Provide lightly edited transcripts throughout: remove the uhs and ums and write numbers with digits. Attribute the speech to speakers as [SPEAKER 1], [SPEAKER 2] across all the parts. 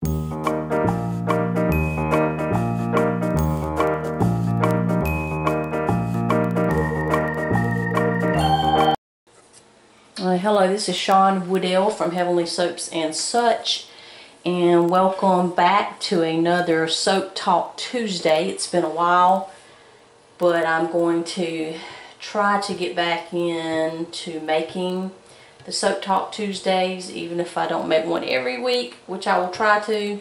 [SPEAKER 1] Hello, this is Shawn Woodell from Heavenly Soaps and Such, and welcome back to another Soap Talk Tuesday. It's been a while, but I'm going to try to get back into making the Soap Talk Tuesdays, even if I don't make one every week, which I will try to.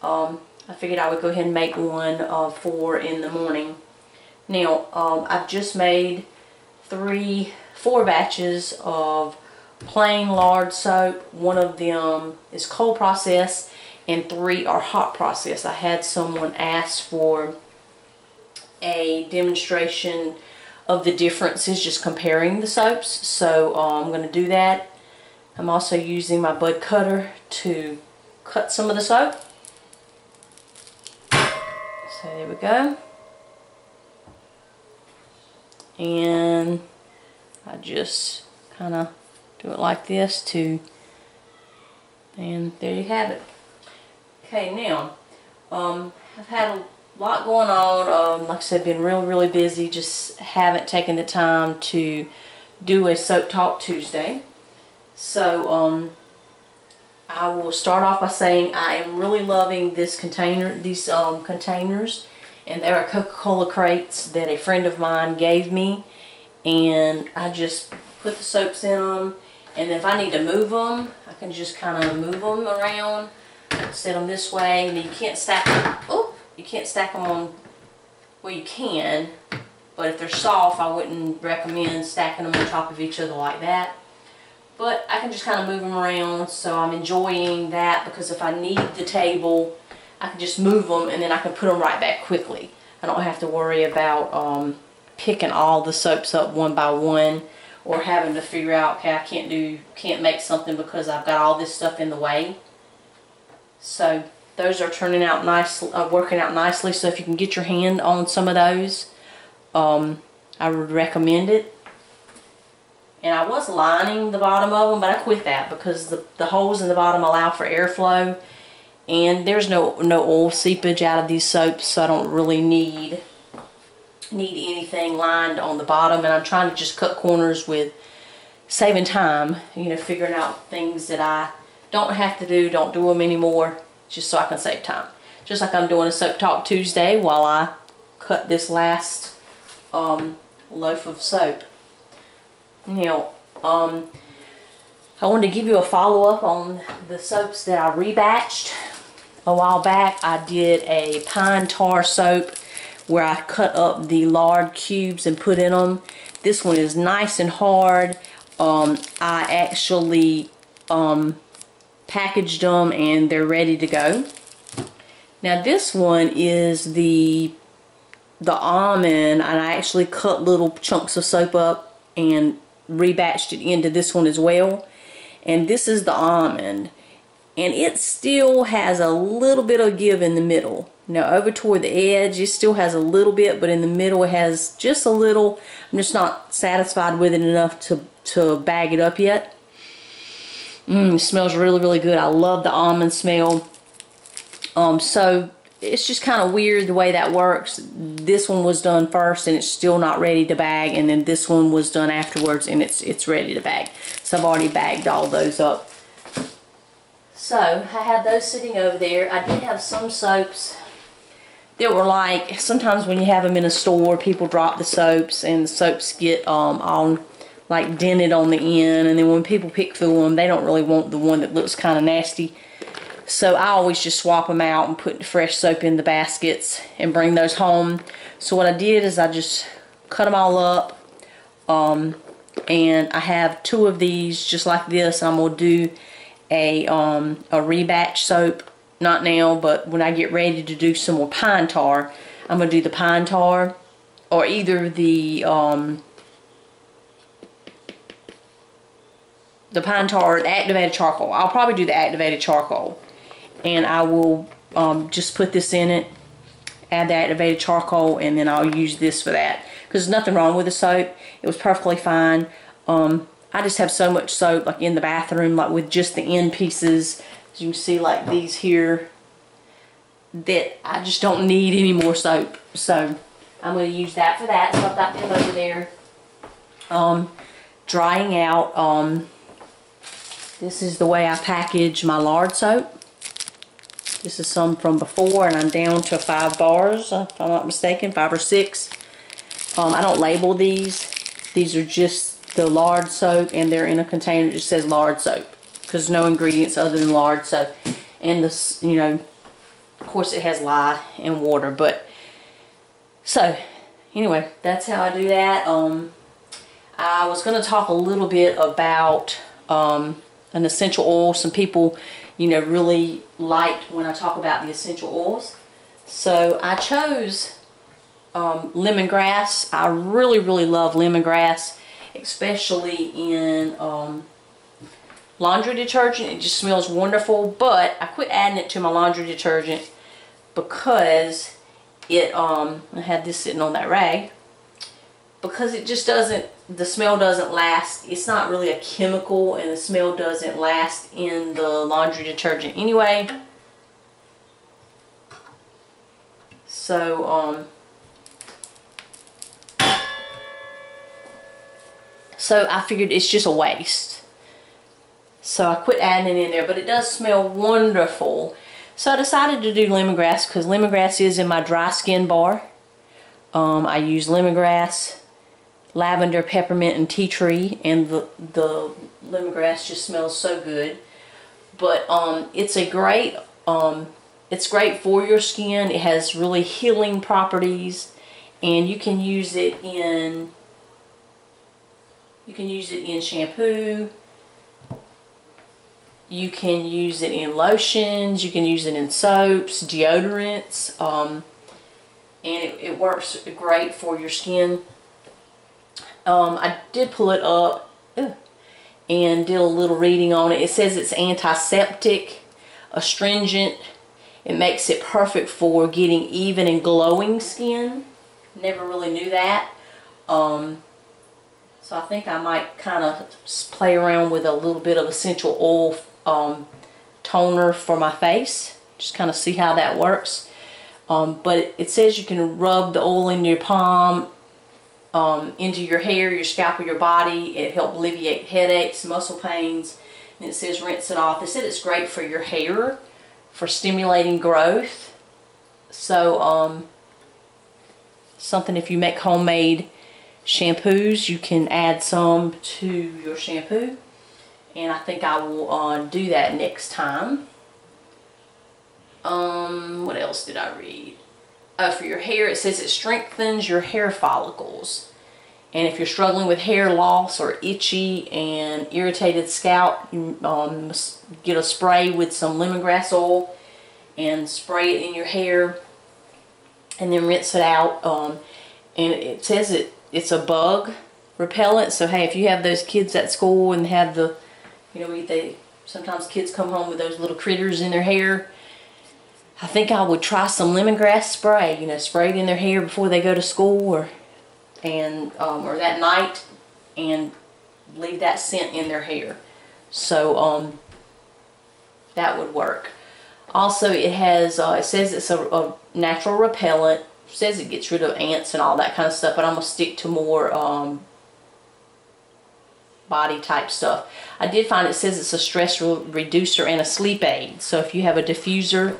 [SPEAKER 1] I figured I would go ahead and make one for in the morning. Now, I've just made 4 batches of plain lard soap. One of them is cold process and 3 are hot process. I had someone ask for a demonstration of the differences, just comparing the soaps, so I'm going to do that. I'm also using my bud cutter to cut some of the soap. So there we go. And I just kind of do it like this and there you have it. Okay, now, I've had a lot going on. Like I said, been really busy. Just haven't taken the time to do a Soap Talk Tuesday. So, I will start off by saying I am really loving this container, these containers, and they are Coca-Cola crates that a friend of mine gave me. And I just put the soaps in them, and if I need to move them, I can just kind of move them around, set them this way, and you can't stack them. Oh, you can't stack them on. Well, you can, but if they're soft, I wouldn't recommend stacking them on top of each other like that. But I can just kind of move them around, so I'm enjoying that, because if I need the table, I can just move them, and then I can put them right back quickly. I don't have to worry about picking all the soaps up one by one, or having to figure out, okay, I can't make something because I've got all this stuff in the way. So those are turning out nice, working out nicely. So if you can get your hand on some of those, I would recommend it. And I was lining the bottom of them, but I quit that because the holes in the bottom allow for airflow, and there's no oil seepage out of these soaps, so I don't really need anything lined on the bottom. And I'm trying to just cut corners with saving time, you know, figuring out things that I don't have to do, don't do them anymore, just so I can save time. Just like I'm doing a Soap Talk Tuesday while I cut this last loaf of soap. Now, I wanted to give you a follow-up on the soaps that I rebatched. A while back I did a pine tar soap where I cut up the lard cubes and put in them. This one is nice and hard. I actually packaged them and they're ready to go. Now this one is the almond, and I actually cut little chunks of soap up and rebatched it into this one as well. And this is the almond, and it still has a little bit of give in the middle. Now over toward the edge it still has a little bit, but in the middle it has just a little. I'm just not satisfied with it enough to bag it up yet. It smells really good. I love the almond smell. So it's just kind of weird the way that works. This one was done first and it's still not ready to bag, and then this one was done afterwards and it's ready to bag. So I've already bagged all those up. So I had those sitting over there. I did have some soaps that were like, sometimes when you have them in a store, people drop the soaps and the soaps get all like dented on the end, and then when people pick through them, they don't really want the one that looks kind of nasty. So I always just swap them out and put fresh soap in the baskets and bring those home. So what I did is I just cut them all up, and I have 2 of these just like this. I'm going to do a rebatch soap, not now, but when I get ready to do some more pine tar, I'm going to do the pine tar, or either the pine tar or the activated charcoal. I'll probably do the activated charcoal, and I will just put this in it, add the activated charcoal, and then I'll use this for that, because there's nothing wrong with the soap. It was perfectly fine. I just have so much soap like in the bathroom, like with just the end pieces, As you can see, like these here, that I just don't need any more soap. So I'm going to use that for that. So I've got them over there drying out. This is the way I package my lard soap. This is some from before, and I'm down to 5 bars, if I'm not mistaken, 5 or 6. I don't label these. These are just the lard soap, and they're in a container that just says lard soap, because no ingredients other than lard soap. And this, you know, of course it has lye and water, but so anyway, that's how I do that. I was going to talk a little bit about an essential oil. Some people, you know, really liked when I talk about the essential oils. So I chose lemongrass. I really, really love lemongrass, especially in laundry detergent. It just smells wonderful, but I quit adding it to my laundry detergent because it, I had this sitting on that rag, because it just doesn't, the smell doesn't last. It's not really a chemical, and the smell doesn't last in the laundry detergent anyway. So, so I figured it's just a waste. So I quit adding it in there, but it does smell wonderful. So I decided to do lemongrass because lemongrass is in my dry skin bar. I use lemongrass, lavender, peppermint, and tea tree, and the lemongrass just smells so good. But it's a great, it's great for your skin. It has really healing properties, and you can use it in shampoo. You can use it in lotions. You can use it in soaps, deodorants, and it works great for your skin. I did pull it up and did a little reading on it. It says it's antiseptic, astringent. It makes it perfect for getting even and glowing skin. Never really knew that. So I think I might kind of play around with a little bit of essential oil toner for my face. Just kind of see how that works. But it says you can rub the oil in your palm, into your hair, your scalp, or your body. It helps alleviate headaches, muscle pains, and it says rinse it off. It said it's great for your hair, for stimulating growth. So something, if you make homemade shampoos, you can add some to your shampoo, and I think I will do that next time. What else did I read? For your hair, it says it strengthens your hair follicles. And if you're struggling with hair loss or itchy and irritated scalp, you get a spray with some lemongrass oil and spray it in your hair, and then rinse it out. And it says it's a bug repellent. So hey, if you have those kids at school and have the, you know, sometimes kids come home with those little critters in their hair, I think I would try some lemongrass spray. You know, spray it in their hair before they go to school, or that night, and leave that scent in their hair. So that would work. Also, it has it says it's a natural repellent. It says it gets rid of ants and all that kind of stuff, but I'm gonna stick to more body type stuff. I did find it says it's a stress reducer and a sleep aid. So if you have a diffuser,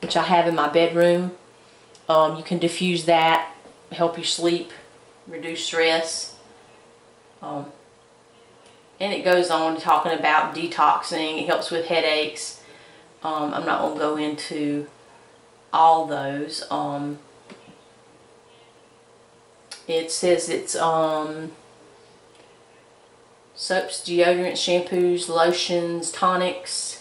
[SPEAKER 1] which I have in my bedroom, you can diffuse that, help you sleep, reduce stress. And it goes on talking about detoxing. It helps with headaches. I'm not going to go into all those. It says it's soaps, deodorants, shampoos, lotions, tonics,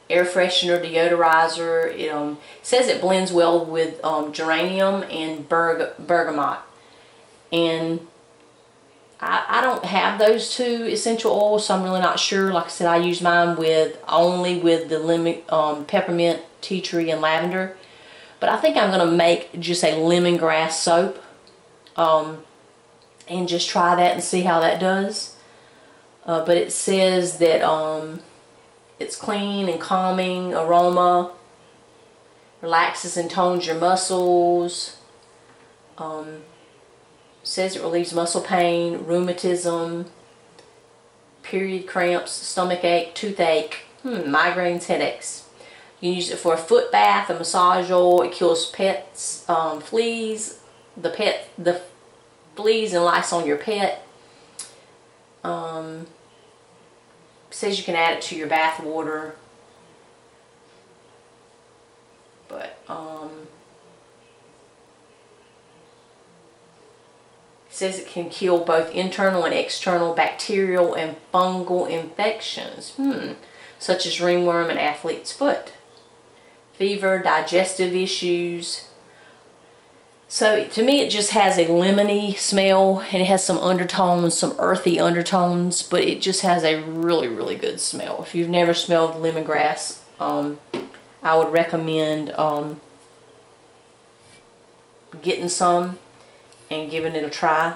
[SPEAKER 1] air freshener, deodorizer. It says it blends well with geranium and bergamot. And I don't have those two essential oils, so I'm really not sure. Like I said, I use mine only with the lemon, peppermint, tea tree, and lavender. But I think I'm going to make just a lemongrass soap and just try that and see how that does. But it says that It's clean and calming aroma. Relaxes and tones your muscles. Says it relieves muscle pain, rheumatism, period cramps, stomach ache, toothache, migraines, headaches. You can use it for a foot bath, a massage oil. It kills pets, fleas, the fleas and lice on your pet. Says you can add it to your bath water. But it says it can kill both internal and external bacterial and fungal infections, such as ringworm and athlete's foot, fever, digestive issues. So to me, it just has a lemony smell, and it has some undertones, some earthy undertones, but it just has a really, really good smell. If you've never smelled lemongrass, I would recommend getting some and giving it a try.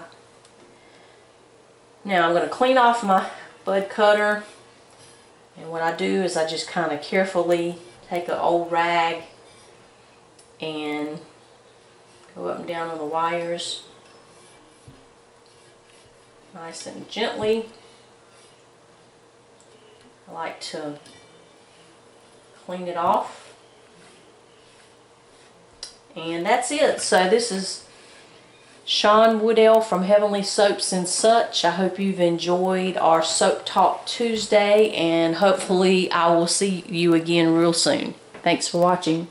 [SPEAKER 1] Now I'm going to clean off my bud cutter, and what I do is I just kind of carefully take an old rag and go up and down on the wires nice and gently. I like to clean it off, and that's it. So this is Sean Woodell from Heavenly Soaps and Such. I hope you've enjoyed our Soap Talk Tuesday, and hopefully I will see you again real soon. Thanks for watching.